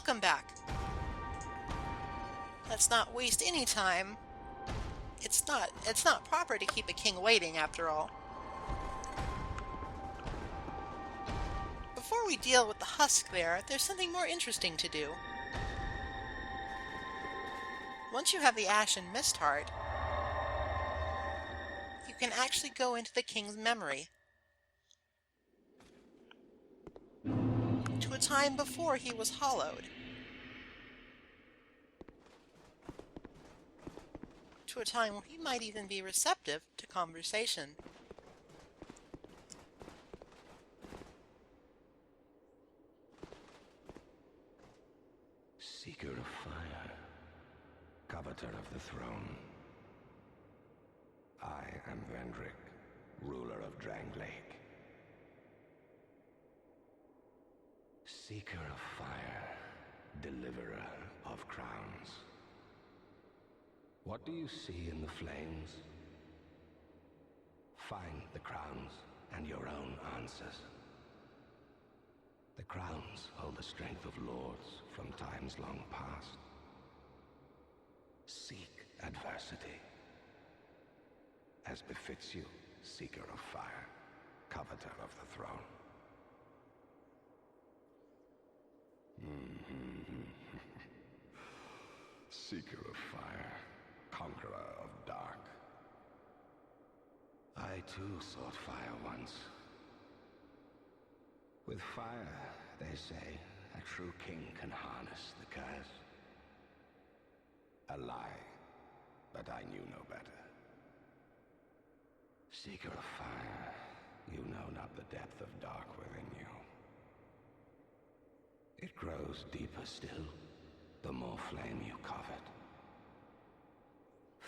Welcome back. Let's not waste any time. It's not proper to keep a king waiting, after all. Before we deal with the husk there's something more interesting to do. Once you have the Ashen Mist Heart, you can actually go into the king's memory to a time before he was hollowed, to a time where he might even be receptive to conversation. Seeker of fire, coveter of the throne. I am Vendrick, ruler of Drang Lake. Seeker of fire, deliverer of crowns. What do you see in the flames? Find the crowns and your own answers. The crowns hold the strength of lords from times long past. Seek adversity, as befits you, seeker of fire, coveter of the throne. Seeker of fire, conqueror of dark. I too sought fire once. With fire, they say, a true king can harness the curse. A lie, but I knew no better. Seeker of fire, you know not the depth of dark within you. It grows deeper still, the more flame you covet.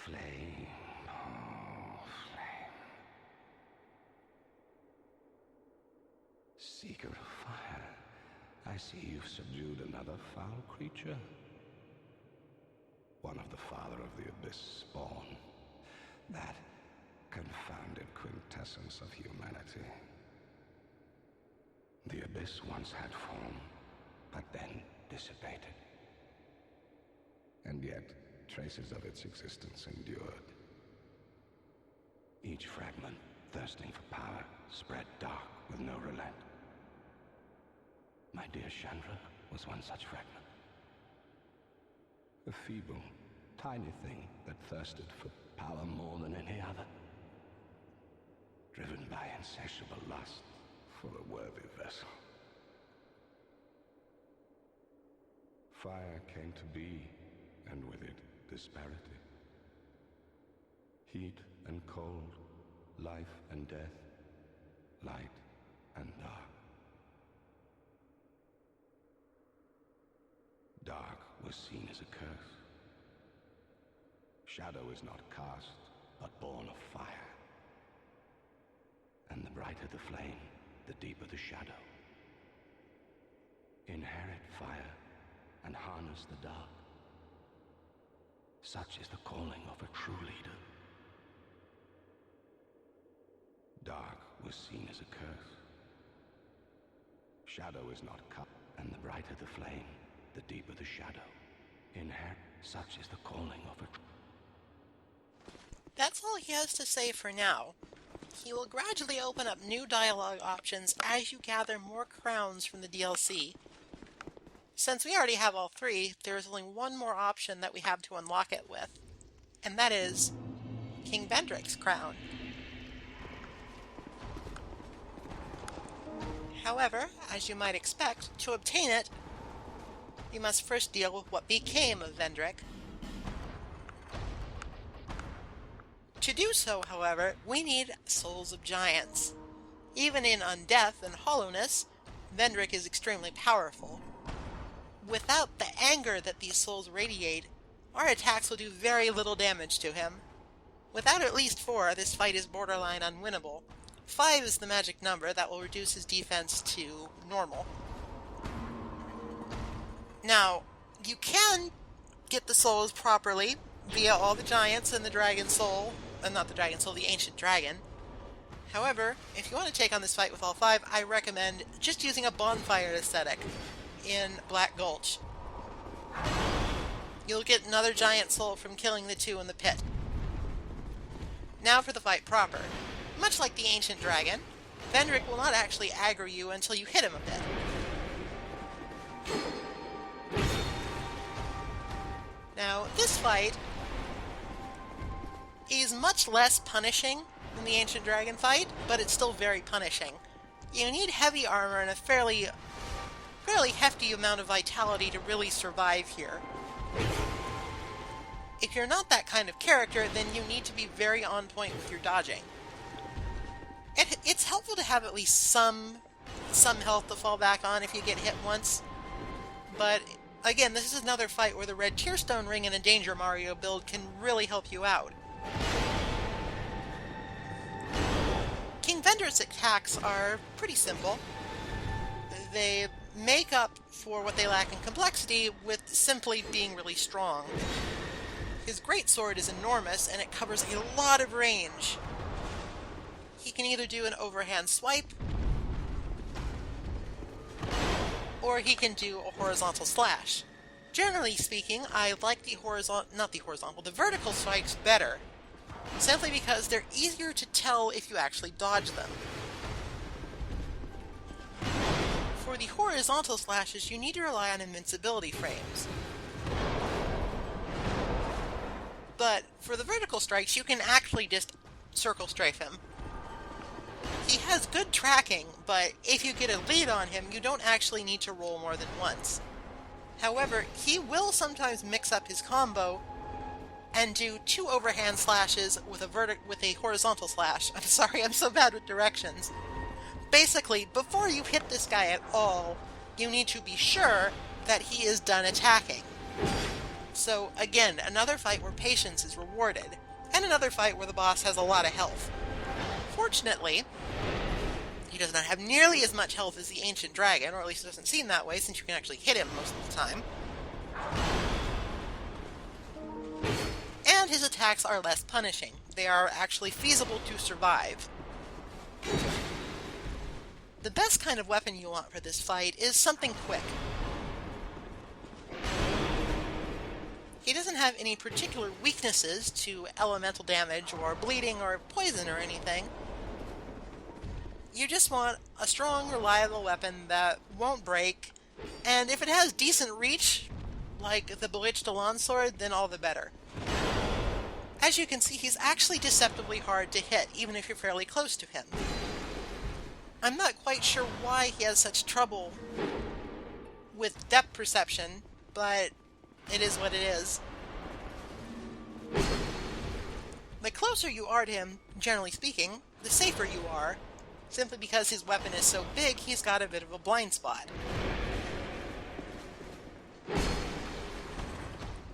Flame, oh, flame. Seeker of fire, I see you've subdued another foul creature. One of the father of the abyss spawn. That confounded quintessence of humanity. The abyss once had form, but then dissipated. And yet, traces of its existence endured. Each fragment, thirsting for power, spread dark with no relent. My dear Chandra was one such fragment. A feeble, tiny thing that thirsted for power more than any other. Driven by insatiable lust for a worthy vessel. Fire came to be, and with it, disparity. Heat and cold, life and death, light and dark. Dark was seen as a curse. Shadow is not cast, but born of fire. And the brighter the flame, the deeper the shadow. Inherit fire and harness the dark. Such is the calling of a true leader. Dark was seen as a curse. Shadow is not cut, and the brighter the flame, the deeper the shadow. Inherit, such is the calling of a... That's all he has to say for now. He will gradually open up new dialogue options as you gather more crowns from the DLC. Since we already have all three, there is only one more option that we have to unlock it with, and that is King Vendrick's crown. However, as you might expect, to obtain it, you must first deal with what became of Vendrick. To do so, however, we need souls of giants. Even in undeath and hollowness, Vendrick is extremely powerful. Without the anger that these souls radiate, our attacks will do very little damage to him. Without at least 4, this fight is borderline unwinnable. 5 is the magic number that will reduce his defense to normal. Now, you can get the souls properly via all the giants and the dragon soul, not the dragon soul, the ancient dragon. However, if you want to take on this fight with all 5, I recommend just using a bonfire aesthetic in Black Gulch. You'll get another giant soul from killing the two in the pit. Now for the fight proper. Much like the ancient dragon, Vendrick will not actually aggro you until you hit him a bit. Now, this fight is much less punishing than the ancient dragon fight, but it's still very punishing. You need heavy armor and a fairly hefty amount of vitality to really survive here. If you're not that kind of character, then you need to be very on point with your dodging. It's helpful to have at least some health to fall back on if you get hit once, but again, this is another fight where the red Tearstone ring and a Danger Mario build can really help you out. King Vendrick's attacks are pretty simple. They make up for what they lack in complexity with simply being really strong. His greatsword is enormous and it covers a lot of range. He can either do an overhand swipe, or he can do a horizontal slash. Generally speaking, I like the vertical strikes better, simply because they're easier to tell if you actually dodge them. For the horizontal slashes, you need to rely on invincibility frames. But for the vertical strikes, you can actually just circle strafe him. He has good tracking, but if you get a lead on him, you don't actually need to roll more than once. However, he will sometimes mix up his combo and do 2 overhand slashes with a horizontal slash. I'm sorry, I'm so bad with directions. Basically, before you hit this guy at all, you need to be sure that he is done attacking. So again, another fight where patience is rewarded, and another fight where the boss has a lot of health. Fortunately, he does not have nearly as much health as the ancient dragon, or at least it doesn't seem that way since you can actually hit him most of the time. And his attacks are less punishing. They are actually feasible to survive. The best kind of weapon you want for this fight is something quick. He doesn't have any particular weaknesses to elemental damage or bleeding or poison or anything. You just want a strong, reliable weapon that won't break, and if it has decent reach, like the Bewitched Elan sword, then all the better. As you can see, he's actually deceptively hard to hit, even if you're fairly close to him. I'm not quite sure why he has such trouble with depth perception, but it is what it is. The closer you are to him, generally speaking, the safer you are, simply because his weapon is so big, he's got a bit of a blind spot.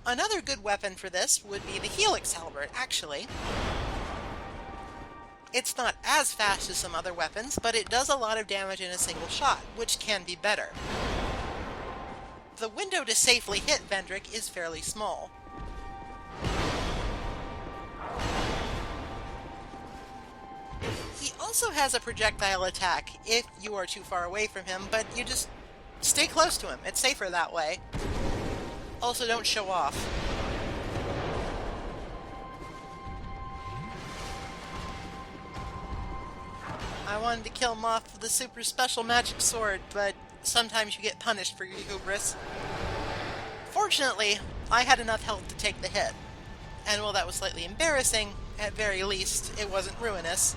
Another good weapon for this would be the Helix Halberd, actually. It's not as fast as some other weapons, but it does a lot of damage in a single shot, which can be better. The window to safely hit Vendrick is fairly small. He also has a projectile attack if you are too far away from him, but you just stay close to him. It's safer that way. Also, don't show off. I wanted to kill him off with the super special magic sword, but sometimes you get punished for your hubris. Fortunately, I had enough health to take the hit. And while that was slightly embarrassing, at very least, it wasn't ruinous.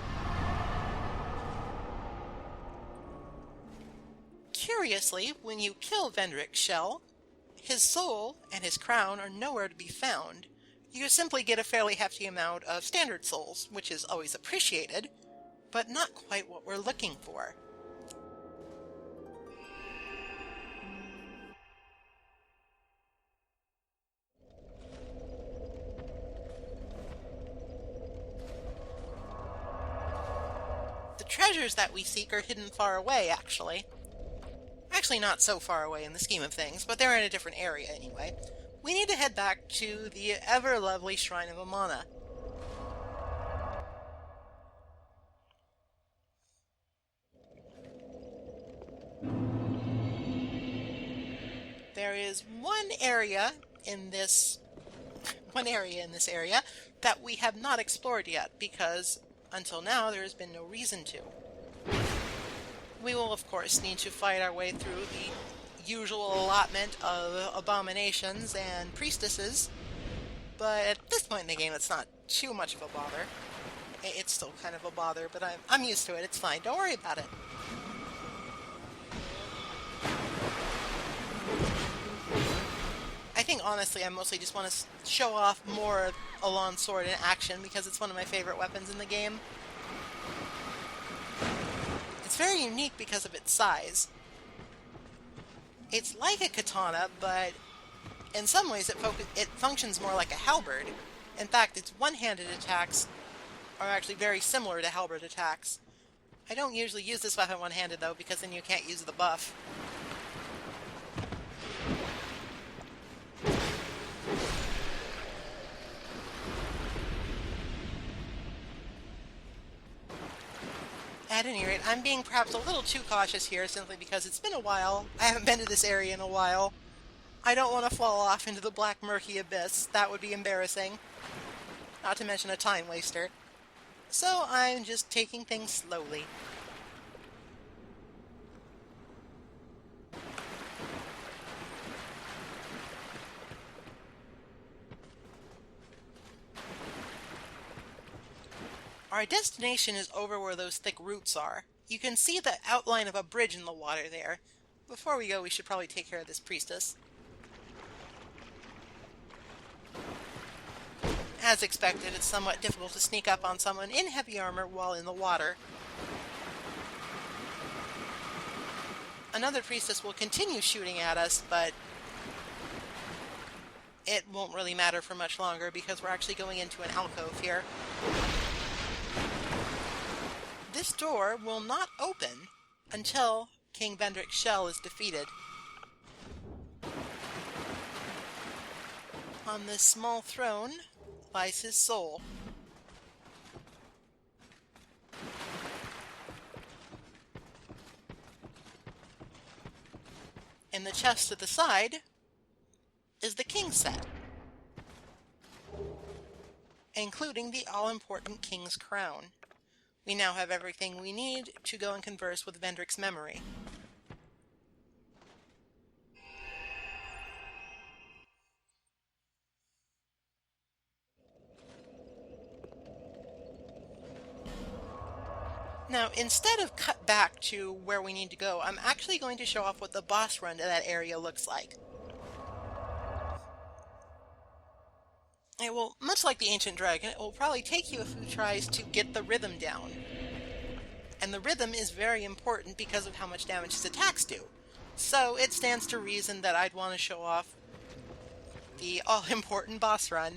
Curiously, when you kill Vendrick Shell, his soul and his crown are nowhere to be found. You simply get a fairly hefty amount of standard souls, which is always appreciated, but not quite what we're looking for. The treasures that we seek are hidden far away, actually. Actually, not so far away in the scheme of things, but they're in a different area anyway. We need to head back to the ever-lovely Shrine of Amana. There is one area in this one area in this area that we have not explored yet, because until now there has been no reason to. We will, of course, need to fight our way through the usual allotment of abominations and priestesses, but at this point in the game it's not too much of a bother. It's still kind of a bother, but I'm used to it. It's fine. Don't worry about it. I think, honestly, I mostly just want to show off more of Alon's sword in action because it's one of my favorite weapons in the game. It's very unique because of its size. It's like a katana, but in some ways it functions more like a halberd. In fact, its one-handed attacks are actually very similar to halberd attacks. I don't usually use this weapon one-handed, though, because then you can't use the buff. At any rate, I'm being perhaps a little too cautious here simply because it's been a while. I haven't been to this area in a while. I don't want to fall off into the black murky abyss. That would be embarrassing. Not to mention a time waster. So I'm just taking things slowly. Our destination is over where those thick roots are. You can see the outline of a bridge in the water there. Before we go, we should probably take care of this priestess. As expected, it's somewhat difficult to sneak up on someone in heavy armor while in the water. Another priestess will continue shooting at us, but it won't really matter for much longer because we're actually going into an alcove here. This door will not open until King Vendrick's shell is defeated. On this small throne lies his soul. In the chest at the side is the king's set, including the all-important king's crown. We now have everything we need to go and converse with Vendrick's memory. Now, instead of cut back to where we need to go, I'm actually going to show off what the boss run to that area looks like. It will, much like the Ancient Dragon, it will probably take you a few tries to get the rhythm down. And the rhythm is very important because of how much damage his attacks do. So it stands to reason that I'd want to show off the all-important boss run.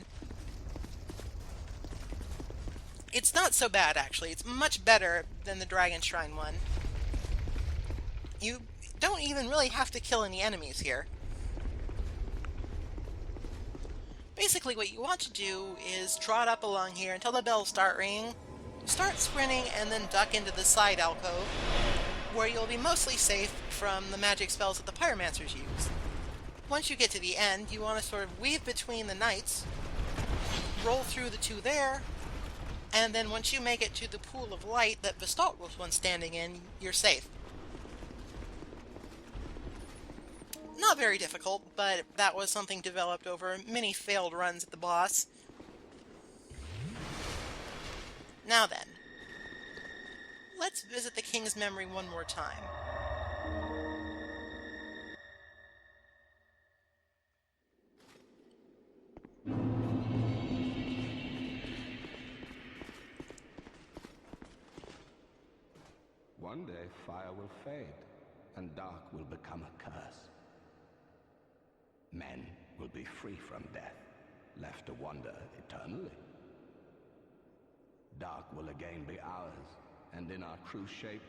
It's not so bad, actually. It's much better than the Dragon Shrine one. You don't even really have to kill any enemies here. Basically, what you want to do is trot up along here until the bells start ringing, start sprinting, and then duck into the side alcove, where you'll be mostly safe from the magic spells that the pyromancers use. Once you get to the end, you want to sort of weave between the knights, roll through the two there, and then once you make it to the pool of light that Vestalt was once standing in, you're safe. Not very difficult, but that was something developed over many failed runs at the boss. Now then, let's visit the king's memory one more time. One day fire will fade, and dark will become a curse. Men will be free from death, left to wander eternally. Dark will again be ours, and in our true shape,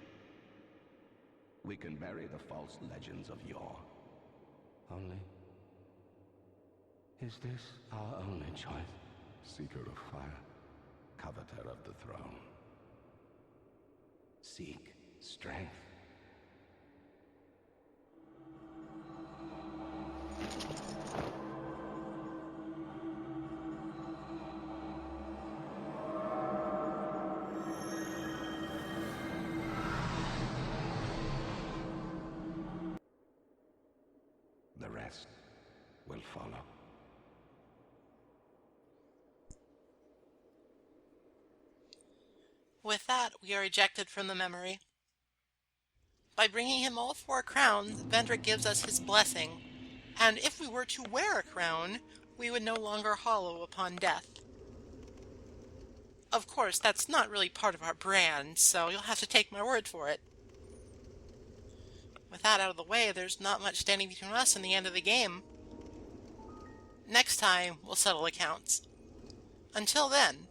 we can bury the false legends of yore. Only, is this our only choice? Seeker of fire, coveter of the throne. Seek strength. The rest will follow. With that, we are ejected from the memory. By bringing him all 4 crowns, Vendrick gives us his blessing, and if we were to wear a crown, we would no longer hollow upon death. Of course, that's not really part of our brand, so you'll have to take my word for it. With that out of the way, there's not much standing between us and the end of the game. Next time, we'll settle accounts. Until then,